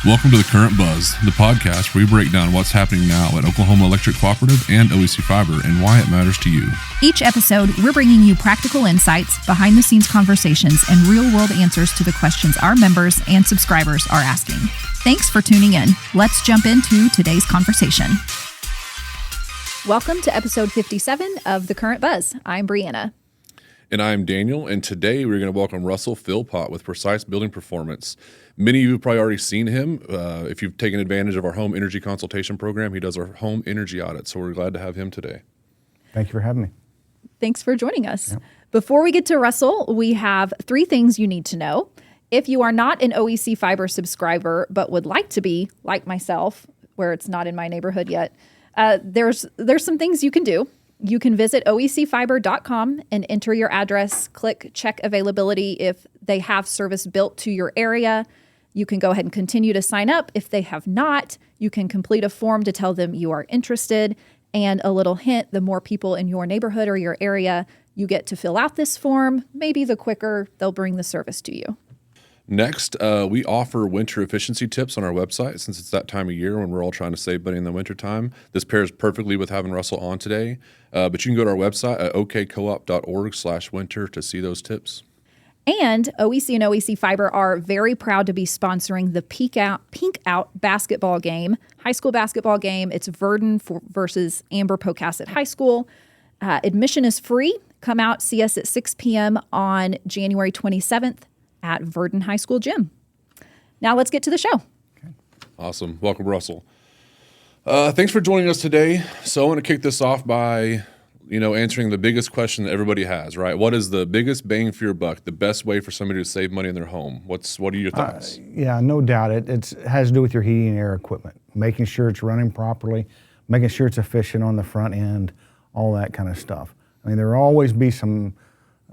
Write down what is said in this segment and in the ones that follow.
Welcome to The Current Buzz, the podcast where we break down what's happening now at Oklahoma Electric Cooperative and OEC Fiber and why it matters to you. Each episode, we're bringing you practical insights, behind-the-scenes conversations, and real-world answers to the questions our members and subscribers are asking. Thanks for tuning in. Let's jump into today's conversation. Welcome to episode 57 of The Current Buzz. I'm Brianna. And I'm Daniel, and today we're going to welcome Russell Pott with Precise Building Performance. Many of you have probably already seen him. If you've taken advantage of our home energy consultation program, he does our home energy audit, so we're glad to have him today. Thank you for having me. Thanks for joining us. Yep. Before we get to Russell, we have 3 things you need to know. If you are not an OEC Fiber subscriber but would like to be, like myself, where it's not in my neighborhood yet, there's some things you can do. You can visit oecfiber.com and enter your address, click check availability if they have service built to your area. You can go ahead and continue to sign up. If they have not, you can complete a form to tell them you are interested. And a little hint, the more people in your neighborhood or your area you get to fill out this form, maybe the quicker they'll bring the service to you. Next, we offer winter efficiency tips on our website since it's that time of year when we're all trying to save money in the wintertime. This pairs perfectly with having Russell on today. But you can go to our website at okcoop.org/winter to see those tips. And OEC and OEC Fiber are very proud to be sponsoring the Pink Out basketball game, high school basketball game. It's Verdon versus Amber Pocasset High School. Admission is free. Come out, see us at 6 p.m. on January 27th at Verdon High School gym. Now let's get to the show. Okay. Awesome. Welcome, Russell. Thanks for joining us today. So I want to kick this off by answering the biggest question that everybody has, right? What is the biggest bang for your buck, the best way for somebody to save money in their home? What are your thoughts? Yeah, no doubt. It has to do with your heating and air equipment, making sure it's running properly, making sure it's efficient on the front end, all that kind of stuff. I mean, there will always be some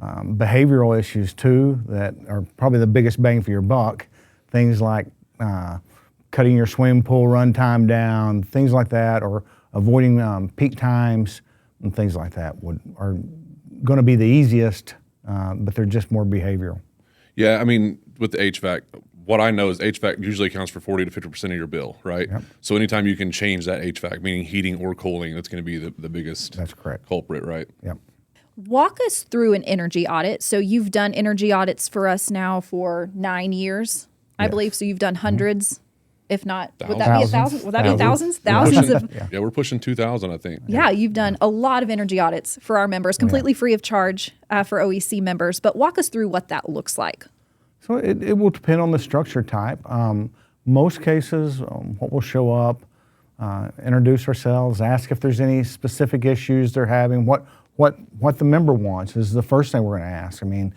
behavioral issues too that are probably the biggest bang for your buck. Things like cutting your swimming pool run time down, things like that, or avoiding peak times and things like that are going to be the easiest, but they're just more behavioral. Yeah, I mean, with the HVAC, what I know is HVAC usually accounts for 40 to 50% of your bill, right? Yep. So anytime you can change that HVAC, meaning heating or cooling, that's going to be the biggest That's correct. culprit, right? Yep. Walk us through an energy audit. So you've done energy audits for us now for 9 years, I Yes. believe. So you've done hundreds, if not, would that Thousands. be 1,000? Would that be Thousands. thousands of? Yeah, we're pushing 2,000, I think. Yeah, you've done a lot of energy audits for our members, completely free of charge for OEC members. But walk us through what that looks like. So it will depend on the structure type. Most cases, what will show up, introduce ourselves, ask if there's any specific issues they're having, what the member wants is the first thing we're going to ask. I mean,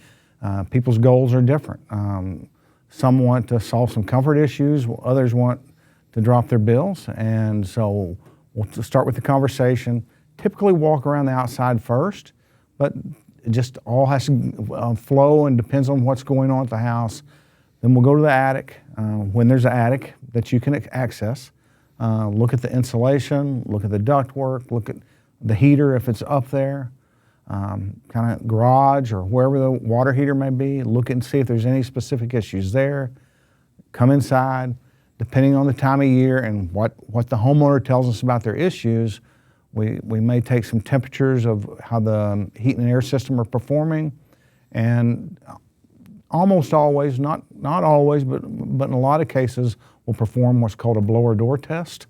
people's goals are different. Some want to solve some comfort issues, others want to drop their bills, and so we'll start with the conversation. Typically walk around the outside first, but it just all has to flow and depends on what's going on at the house. Then we'll go to the attic, when there's an attic that you can access. Look at the insulation, look at the ductwork, look at the heater if it's up there, kind of garage or wherever the water heater may be. Look and see if there's any specific issues there. Come inside. Depending on the time of year and what the homeowner tells us about their issues, we may take some temperatures of how the heat and air system are performing, and almost always, not always, but in a lot of cases, we'll perform what's called a blower door test,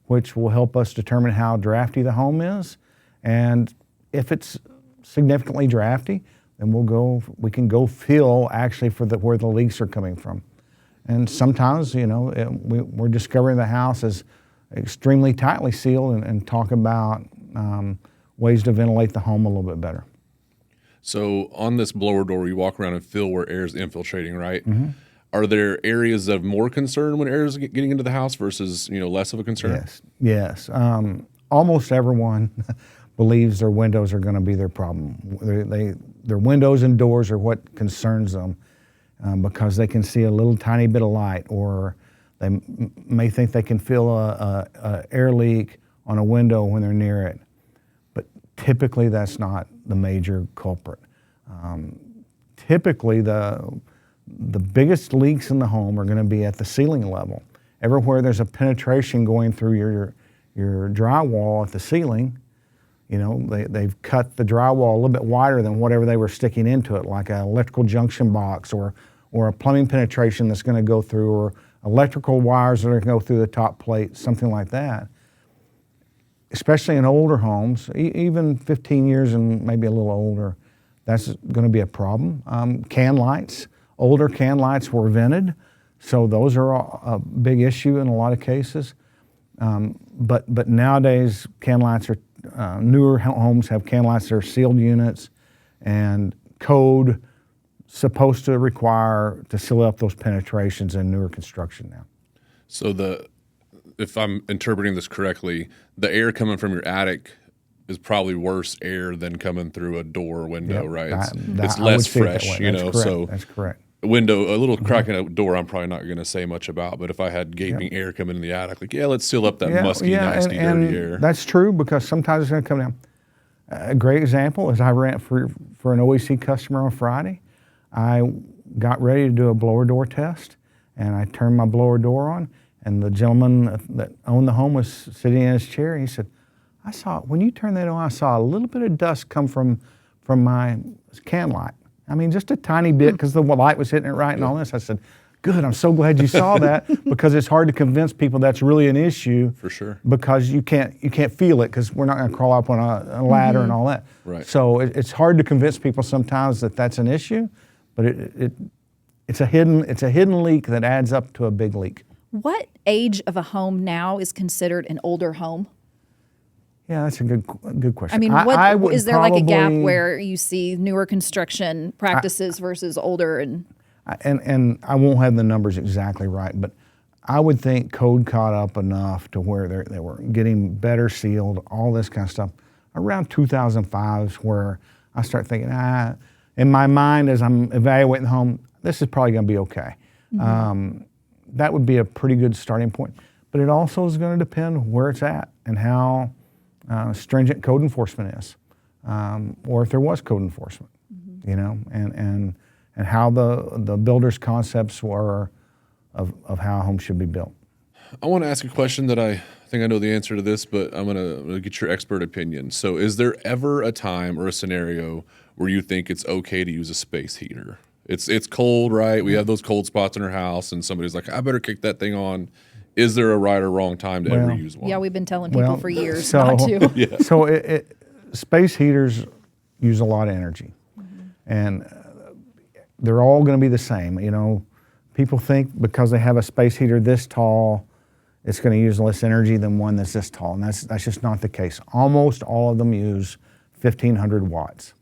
which will help us determine how drafty the home is. And if it's significantly drafty, then we can go feel actually for where the leaks are coming from. And sometimes, we're discovering the house is extremely tightly sealed and talk about ways to ventilate the home a little bit better. So on this blower door, you walk around and feel where air is infiltrating, right? Mm-hmm. Are there areas of more concern when air is getting into the house versus less of a concern? Yes. Almost everyone believes their windows are going to be their problem. Their windows and doors are what concerns them because they can see a little tiny bit of light, or they may think they can feel a air leak on a window when they're near it. But typically that's not the major culprit. Typically the biggest leaks in the home are going to be at the ceiling level. everywhere there's a penetration going through your drywall at the ceiling, you know, they've cut the drywall a little bit wider than whatever they were sticking into it, like an electrical junction box or a plumbing penetration that's going to go through, or electrical wires that are going to go through the top plate, something like that. Especially in older homes, even 15 years and maybe a little older, that's going to be a problem. Can lights, older can lights were vented, so those are a big issue in a lot of cases. But nowadays, can lights are, newer homes have can lights that are sealed units, and code supposed to require to seal up those penetrations in newer construction now. So if I'm interpreting this correctly, the air coming from your attic is probably worse air than coming through a door or window, right? It's less fresh, you know. So that's correct. A little crack in a door, I'm probably not going to say much about. But if I had gaping air coming in the attic, like, let's seal up that musky, nasty, dirty air. That's true, because sometimes it's going to come down. A great example is I ran for an OEC customer on Friday. I got ready to do a blower door test, and I turned my blower door on, and the gentleman that owned the home was sitting in his chair. He said, when you turned that on, I saw a little bit of dust come from my can light. I mean, just a tiny bit, because the light was hitting it right and all this. I said, good, I'm so glad you saw that, because it's hard to convince people that's really an issue. For sure. Because you can't feel it, because we're not going to crawl up on a ladder and all that. Right. So it's hard to convince people sometimes that that's an issue, but it's a hidden leak that adds up to a big leak. What age of a home now is considered an older home? Yeah, that's a good question. I mean, is there like a gap where you see newer construction practices versus older? And I won't have the numbers exactly right, but I would think code caught up enough to where they were getting better sealed, all this kind of stuff. Around 2005 is where I start thinking, in my mind as I'm evaluating the home, this is probably going to be okay. That would be a pretty good starting point. But it also is going to depend where it's at and how stringent code enforcement is, or if there was code enforcement, you know, and how the builder's concepts were of how a home should be built. I want to ask a question that I think I know the answer to this, but I'm gonna get your expert opinion. So is there ever a time or a scenario where you think it's okay to use a space heater? It's cold, right? We have those cold spots in our house, and somebody's like, I better kick that thing on. Is there a right or wrong time to ever use one? Yeah, we've been telling people for years not to. So space heaters use a lot of energy, and they're all going to be the same. You know, people think because they have a space heater this tall, it's going to use less energy than one that's this tall, and that's just not the case. Almost all of them use 1,500 watts,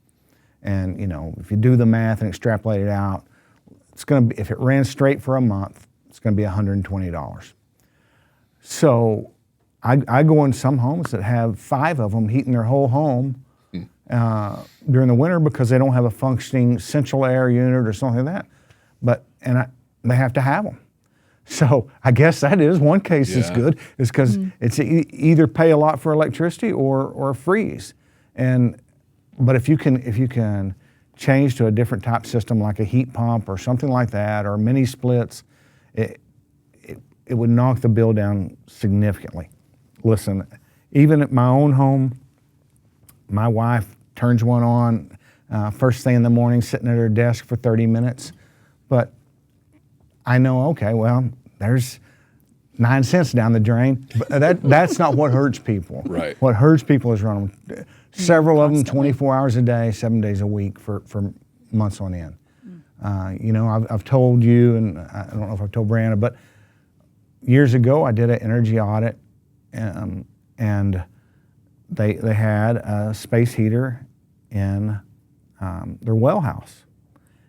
and you know, if you do the math and extrapolate it out, it's going to be, if it ran straight for a month, it's going to be $120. So I go in some homes that have 5 of them heating their whole home during the winter because they don't have a functioning central air unit or something like that. They have to have them. So I guess that is one case that's good, is because it's either pay a lot for electricity or freeze. But if you can change to a different type system like a heat pump or something like that, or mini splits, it would knock the bill down significantly. Listen, even at my own home, my wife turns one on first thing in the morning, sitting at her desk for 30 minutes. But I know, okay, well, there's 9 cents down the drain. But that's not what hurts people. Right. What hurts people is running several of them 24 hours a day, 7 days a week for months on end. You know, I've told you, and I don't know if I've told Brianna, but years ago I did an energy audit, and they had a space heater in their well house,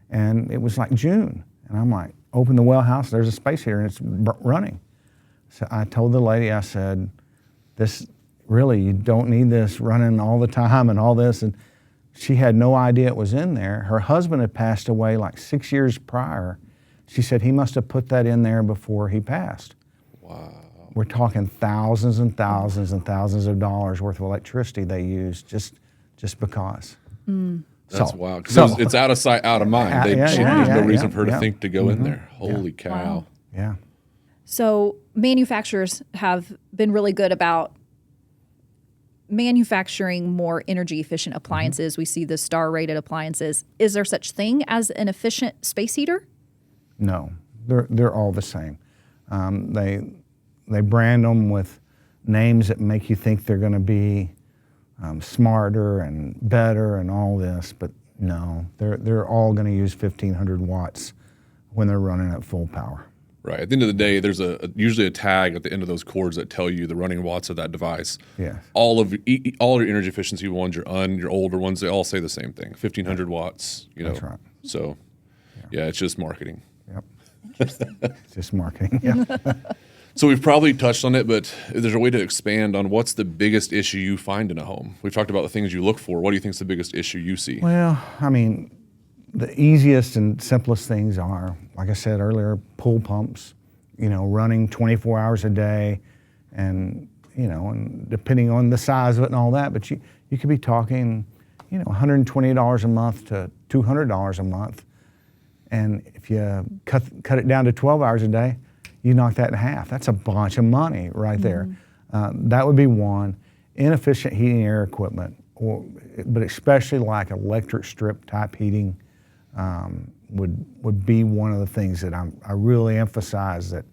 and it was like June, and I'm like, open the well house, there's a space heater and it's running. So I told the lady, I said, this really, you don't need this running all the time and all this, and she had no idea it was in there. Her husband had passed away like 6 years prior. She said he must have put that in there before he passed. Wow. We're talking thousands and thousands and thousands of dollars worth of electricity they use just because. That's wild. Because it's out of sight, out of mind. There's no reason for her to think to go in there. Holy cow. Yeah. So manufacturers have been really good about manufacturing more energy efficient appliances. We see the star rated appliances. Is there such thing as an efficient space heater? No, they're all the same. They brand them with names that make you think they're going to be smarter and better and all this, but no, they're all going to use 1,500 watts when they're running at full power. Right. At the end of the day, there's usually a tag at the end of those cords that tell you the running watts of that device. Yes. All your energy efficiency ones, your older ones, they all say the same thing: 1,500 watts. That's right. So, yeah, it's just marketing. Yep. It's just marketing. Yeah. So we've probably touched on it, but is there a way to expand on what's the biggest issue you find in a home? We've talked about the things you look for. What do you think is the biggest issue you see? Well, I mean, the easiest and simplest things are, like I said earlier, pool pumps, running 24 hours a day, and depending on the size of it and all that, but you could be talking, $120 a month to $200 a month. And if you cut it down to 12 hours a day, you knock that in half. That's a bunch of money right there. That would be one. Inefficient heating and air equipment, but especially like electric strip type heating, would be one of the things that I really emphasize, that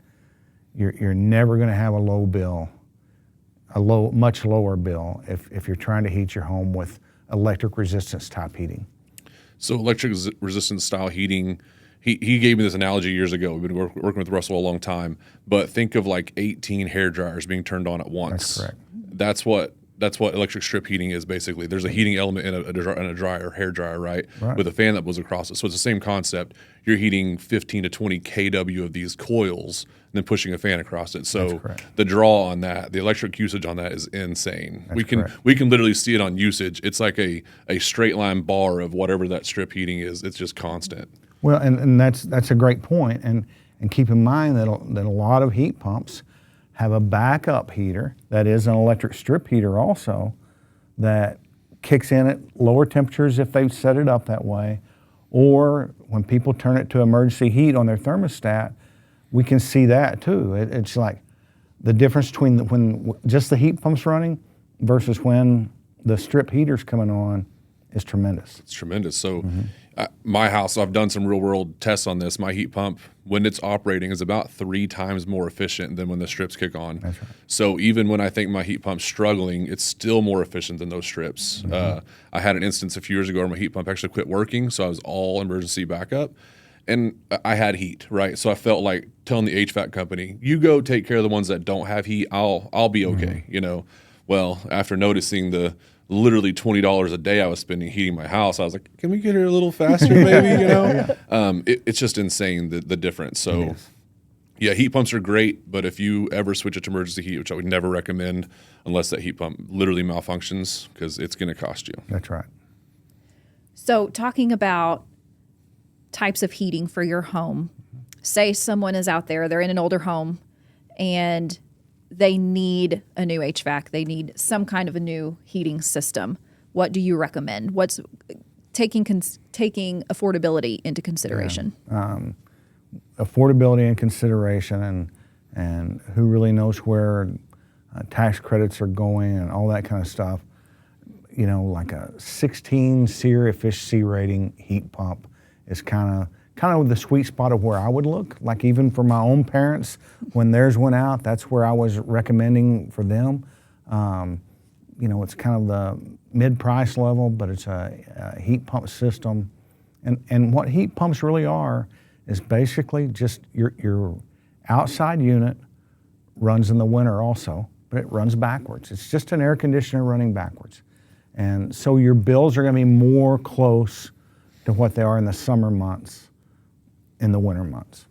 you're never going to have a low bill, much lower bill if you're trying to heat your home with electric resistance type heating. So electric resistance style heating, he gave me this analogy years ago. We've been working with Russell a long time, but think of like 18 hair dryers being turned on at once. That's correct. That's what electric strip heating is basically. There's a heating element in a dryer, hair dryer, right? With a fan that blows across it. So it's the same concept. You're heating 15 to 20 kW of these coils and then pushing a fan across it. So the draw on that, the electric usage on that is insane. We can literally see it on usage. It's like a straight line bar of whatever that strip heating is. It's just constant. Well, and that's a great point. And keep in mind that a lot of heat pumps have a backup heater that is an electric strip heater also, that kicks in at lower temperatures if they've set it up that way, or when people turn it to emergency heat on their thermostat, we can see that too. It's like the difference between when just the heat pump's running versus when the strip heater's coming on is tremendous. It's tremendous. So my house, I've done some real world tests on this. My heat pump, when it's operating, is about 3 times more efficient than when the strips kick on. That's right. So even when I think my heat pump's struggling, it's still more efficient than those strips. I had an instance a few years ago where my heat pump actually quit working, so I was all emergency backup. And I had heat, right? So I felt like telling the HVAC company, you go take care of the ones that don't have heat, I'll be okay, Well, after noticing the literally $20 a day I was spending heating my house, I was like, can we get here a little faster maybe, It's just insane, the difference. So yeah, heat pumps are great, but if you ever switch it to emergency heat, which I would never recommend unless that heat pump literally malfunctions, because it's going to cost you. That's right. So talking about types of heating for your home, say someone is out there, they're in an older home, and they need a new HVAC. They need some kind of a new heating system. What do you recommend? What's taking affordability into consideration? Affordability and consideration, and who really knows where tax credits are going and all that kind of stuff. Like a 16 SEER efficiency rating heat pump is kind of the sweet spot of where I would look. Like even for my own parents, when theirs went out, that's where I was recommending for them. It's kind of the mid-price level, but it's a heat pump system. And what heat pumps really are is basically just your outside unit runs in the winter also, but it runs backwards. It's just an air conditioner running backwards. And so your bills are going to be more close to what they are in the summer months, in the winter months.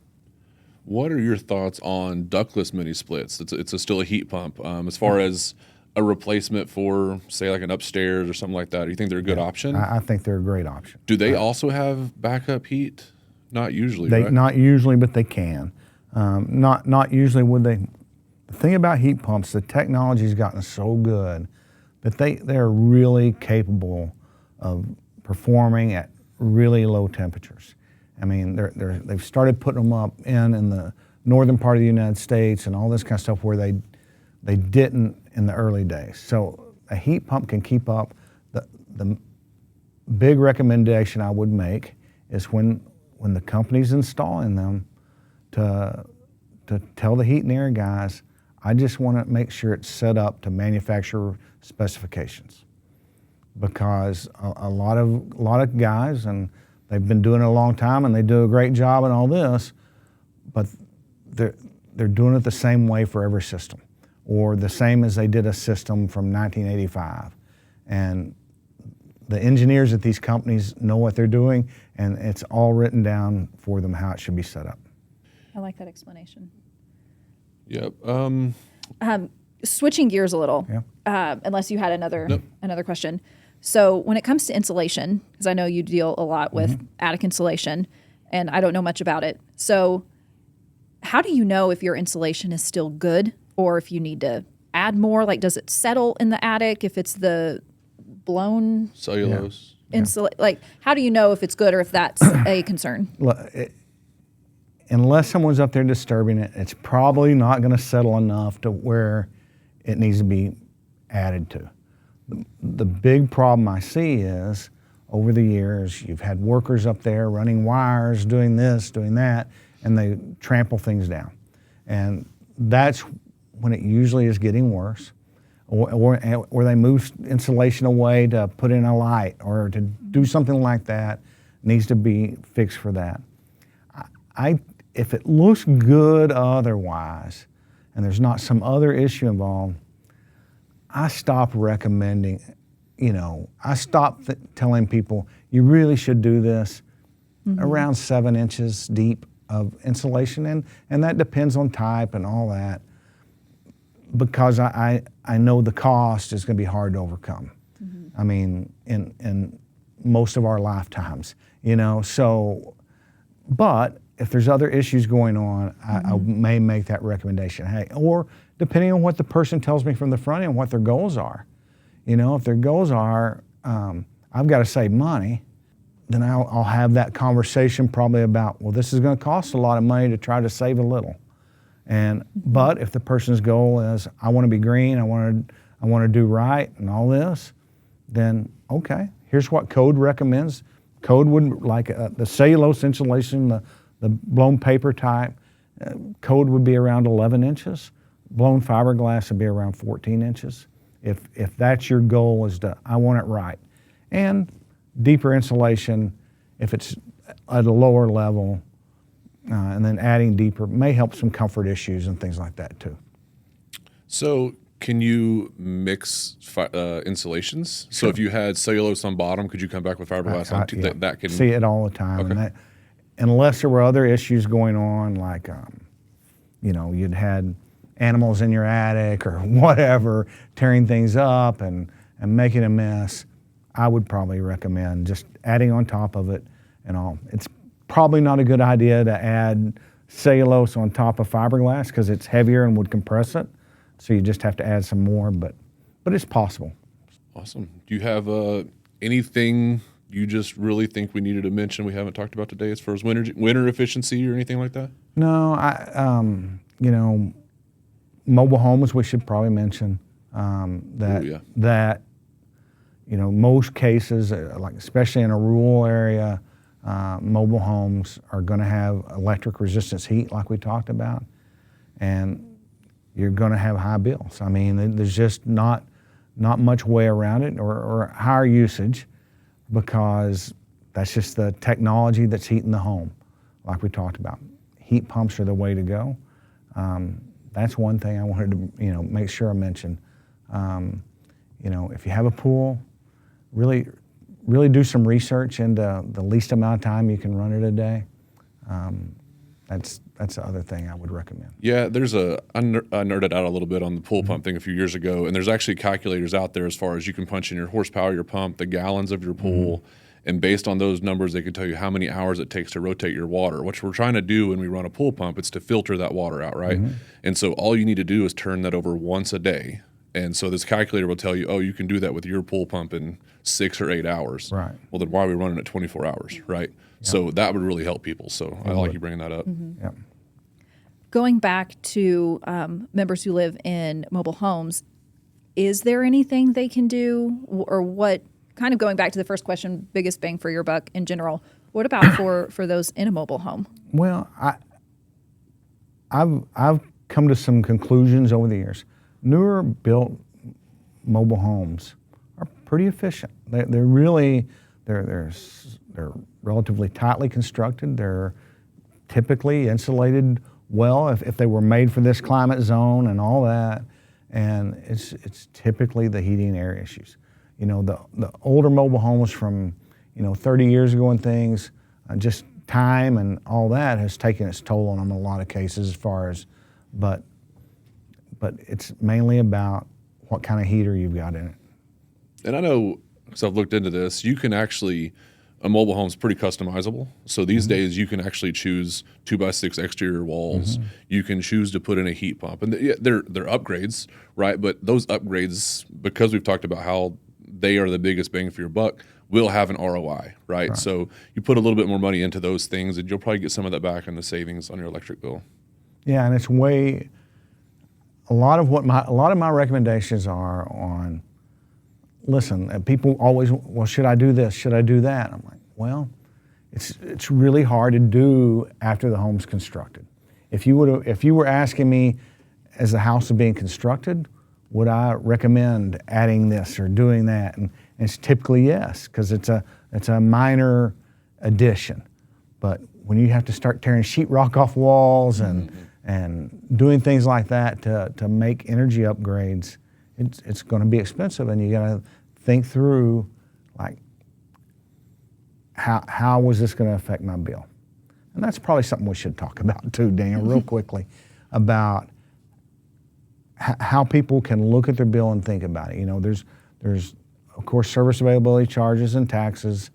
What are your thoughts on ductless mini splits? It's still a heat pump. As far as a replacement for, say, like an upstairs or something like that, do you think they're a good option? I think they're a great option. Do they also have backup heat? Not usually, right? Not usually, but they can. Not usually would they. The thing about heat pumps, the technology's gotten so good that they're really capable of performing at really low temperatures. I mean, they've started putting them up in the northern part of the United States and all this kind of stuff where they didn't in the early days. So a heat pump can keep up. The big recommendation I would make is when the company's installing them to tell the heat and air guys, I just want to make sure it's set up to manufacturer specifications, because a lot of guys, and they've been doing it a long time and they do a great job and all this, but they're doing it the same way for every system, or the same as they did a system from 1985. And the engineers at these companies know what they're doing, and it's all written down for them how it should be set up. I like that explanation. Yep. Switching gears a little, unless you had another question. So when it comes to insulation, because I know you deal a lot with attic insulation, and I don't know much about it. So how do you know if your insulation is still good or if you need to add more? Like, does it settle in the attic if it's the blown Cellulose. Like, how do you know if it's good or if that's a concern? Look, unless someone's up there disturbing it, it's probably not going to settle enough to where it needs to be added to. The big problem I see is, over the years, you've had workers up there running wires, doing this, doing that, and they trample things down. And that's when it usually is getting worse. Or they move insulation away to put in a light or to do something like that, needs to be fixed for that. If it looks good otherwise, and there's not some other issue involved, I stop recommending, I stop telling people, you really should do this around 7 inches deep of insulation, and that depends on type and all that, because I know the cost is going to be hard to overcome. I mean, in most of our lifetimes, so, but if there's other issues going on, I may make that recommendation. Hey, or depending on what the person tells me from the front end, what their goals are. If their goals are, I've got to save money, then I'll have that conversation probably about, well, this is going to cost a lot of money to try to save a little. But if the person's goal is, I want to be green, I want to do right and all this, then okay, here's what code recommends. Code would, like the cellulose insulation, the blown paper type, code would be around 11 inches. Blown fiberglass would be around 14 inches. If that's your goal, is to, I want it right. And deeper insulation, if it's at a lower level, and then adding deeper may help some comfort issues and things like that too. So can you mix insulations? So if you had cellulose on bottom, could you come back with fiberglass on top? That can see it all the time. Okay. And that, unless there were other issues going on, like you'd had animals in your attic or whatever, tearing things up and making a mess, I would probably recommend just adding on top of it and all. It's probably not a good idea to add cellulose on top of fiberglass because it's heavier and would compress it. So you just have to add some more, but it's possible. Awesome. Do you have anything you just really think we needed to mention we haven't talked about today as far as winter efficiency or anything like that? No, mobile homes we should probably mention that most cases, like especially in a rural area, mobile homes are going to have electric resistance heat like we talked about, and you're going to have high bills. I mean, there's just not much way around it, or higher usage, because that's just the technology that's heating the home, like we talked about. Heat pumps are the way to go. That's one thing I wanted to make sure I mention. If you have a pool, really do some research into the least amount of time you can run it a day. That's the other thing I would recommend. Yeah, I nerded out a little bit on the pool pump thing a few years ago, and there's actually calculators out there as far as you can punch in your horsepower, your pump, the gallons of your pool, and based on those numbers, they can tell you how many hours it takes to rotate your water. What we're trying to do when we run a pool pump, it's to filter that water out, right? And so all you need to do is turn that over once a day. And so this calculator will tell you, oh, you can do that with your pool pump in 6 or 8 hours. Right. Well, then why are we running it 24 hours, right? Yep. So that would really help people. So I like you bringing that up. Mm-hmm. Yep. Going back to members who live in mobile homes, is there anything they can do, or what? Kind of going back to the first question, biggest bang for your buck in general. What about for those in a mobile home? Well, I've come to some conclusions over the years. Newer built mobile homes are pretty efficient. They're really they're relatively tightly constructed. They're typically insulated well if they were made for this climate zone and all that. And it's typically the heating and air issues. You know, the older mobile homes from 30 years ago and things, just time and all that has taken its toll on them in a lot of cases. But it's mainly about what kind of heater you've got in it. And I know, because I've looked into this, you can actually, a mobile home's pretty customizable. So these days you can actually choose 2x6 exterior walls. You can choose to put in a heat pump. And they're upgrades, right? But those upgrades, because we've talked about how they are the biggest bang for your buck, will have an ROI, right? So you put a little bit more money into those things and you'll probably get some of that back in the savings on your electric bill. Yeah, and it's a lot of my recommendations are on, listen, people always, well, should I do this? Should I do that? I'm like, well, it's really hard to do after the home's constructed. If you were asking me as the house is being constructed, would I recommend adding this or doing that? And it's typically yes, because it's a minor addition. But when you have to start tearing sheetrock off walls and doing things like that to make energy upgrades, it's going to be expensive, and you got to think through, like, how was this going to affect my bill? And that's probably something we should talk about too, Daniel, real quickly, about how people can look at their bill and think about it. You know, there's of course service availability charges and taxes,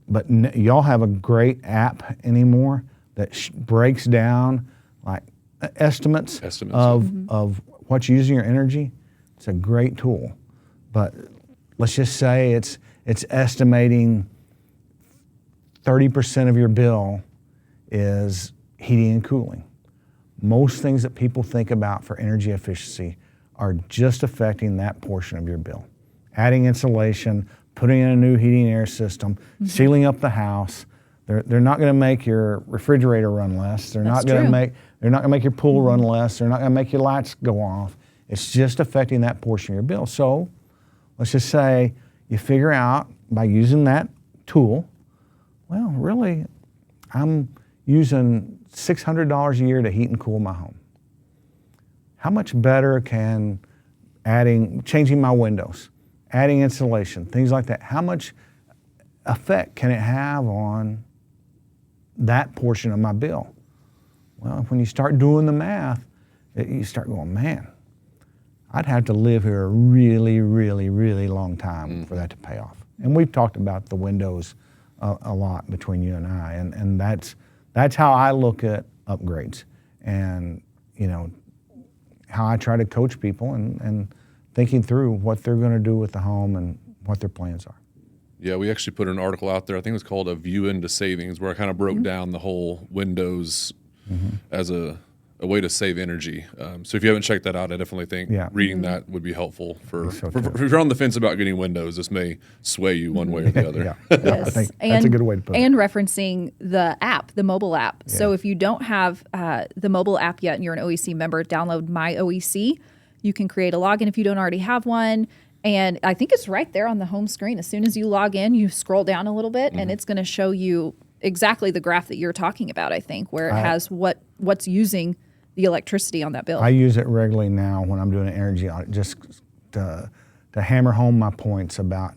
but y'all have a great app anymore that breaks down like estimates of what's using your energy. It's a great tool, but let's just say it's estimating 30% of your bill is heating and cooling. Most things that people think about for energy efficiency are just affecting that portion of your bill. Adding insulation, putting in a new heating and air system, sealing up the house. They're not going to make your refrigerator run less. They're not going to make your pool run less. They're not going to make your lights go off. It's just affecting that portion of your bill. So let's just say you figure out by using that tool, well, really, I'm using $600 a year to heat and cool my home. How much better can changing my windows, adding insulation, things like that, how much effect can it have on that portion of my bill? Well, when you start doing the math, you start going, man, I'd have to live here a really, really, really long time for that to pay off. And we've talked about the windows a lot between you and I, and that's how I look at upgrades, and how I try to coach people and thinking through what they're going to do with the home and what their plans are. Yeah, we actually put an article out there, I think it was called A View into Savings, where I kind of broke down the whole windows as a way to save energy. So if you haven't checked that out, I definitely think reading that would be helpful for if you're on the fence about getting windows, this may sway you one way or the other. Yes. I think that's a good way to put it. And referencing the app, the mobile app. Yeah. So if you don't have the mobile app yet and you're an OEC member, download My OEC. You can create a login if you don't already have one. And I think it's right there on the home screen. As soon as you log in, you scroll down a little bit and it's going to show you exactly the graph that you're talking about, I think, where it has what's using the electricity on that bill. I use it regularly now when I'm doing an energy audit, just to hammer home my points about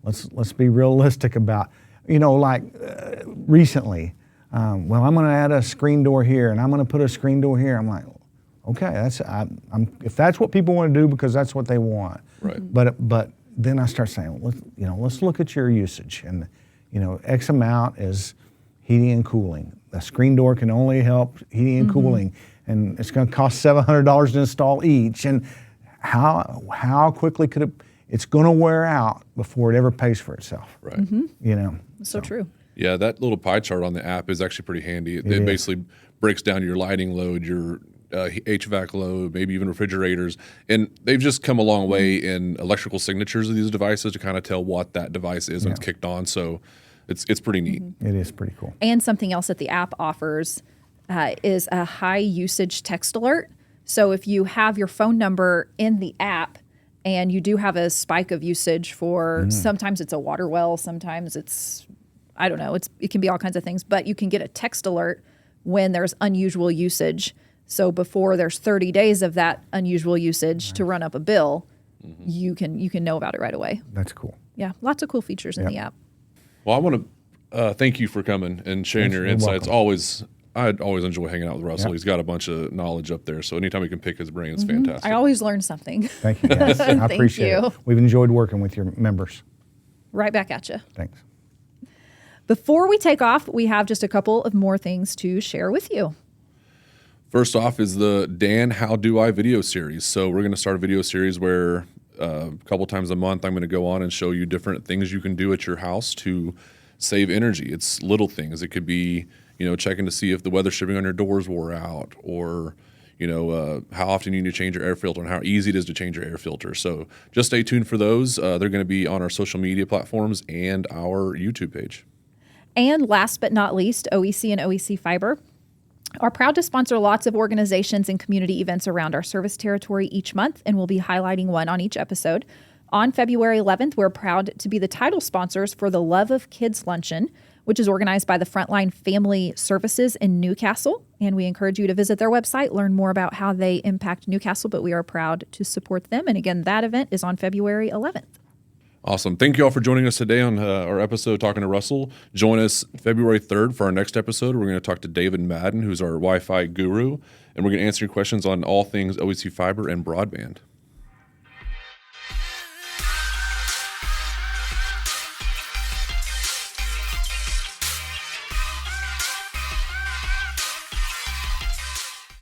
let's be realistic about, recently, well, I'm going to add a screen door here and I'm going to put a screen door here. I'm like, okay, if that's what people want to do because that's what they want. Right. But then I start saying, let's look at your usage, and X amount is heating and cooling. The screen door can only help heating and cooling, and it's going to cost $700 to install each. And how quickly could it's going to wear out before it ever pays for itself. Right. So true. Yeah, that little pie chart on the app is actually pretty handy. It basically breaks down your lighting load, your HVAC load, maybe even refrigerators. And they've just come a long way in electrical signatures of these devices to kind of tell what that device is when it's kicked on. So it's pretty neat. It is pretty cool. And something else that the app offers is a high usage text alert. So if you have your phone number in the app and you do have a spike of usage for sometimes it's a water well, sometimes it's, I don't know, it can be all kinds of things, but you can get a text alert when there's unusual usage. So before there's 30 days of that unusual usage to run up a bill, you can know about it right away. That's cool. Yeah, lots of cool features in the app. Well, I want to thank you for coming and sharing your insights. I always enjoy hanging out with Russell. He's got a bunch of knowledge up there. So anytime we can pick his brain, it's fantastic. I always learn something. Thank you, guys. I appreciate you. it. We've enjoyed working with your members. Right back at you. Thanks. Before we take off, we have just a couple of more things to share with you. First off is the Dan How Do I video series. So we're going to start a video series where a couple times a month I'm going to go on and show you different things you can do at your house to save energy. It's little things. It could be, checking to see if the weather stripping on your doors wore out, or, how often you need to change your air filter and how easy it is to change your air filter. So just stay tuned for those. They're going to be on our social media platforms and our YouTube page. And last but not least, OEC and OEC Fiber are proud to sponsor lots of organizations and community events around our service territory each month, and we'll be highlighting one on each episode. On February 11th, we're proud to be the title sponsors for the Love of Kids Luncheon, which is organized by the Frontline Family Services in Newcastle. And we encourage you to visit their website, learn more about how they impact Newcastle, but we are proud to support them. And again, that event is on February 11th. Awesome. Thank you all for joining us today on our episode Talking to Russell. Join us February 3rd for our next episode. We're going to talk to David Madden, who's our Wi-Fi guru, and we're going to answer your questions on all things OEC Fiber and broadband.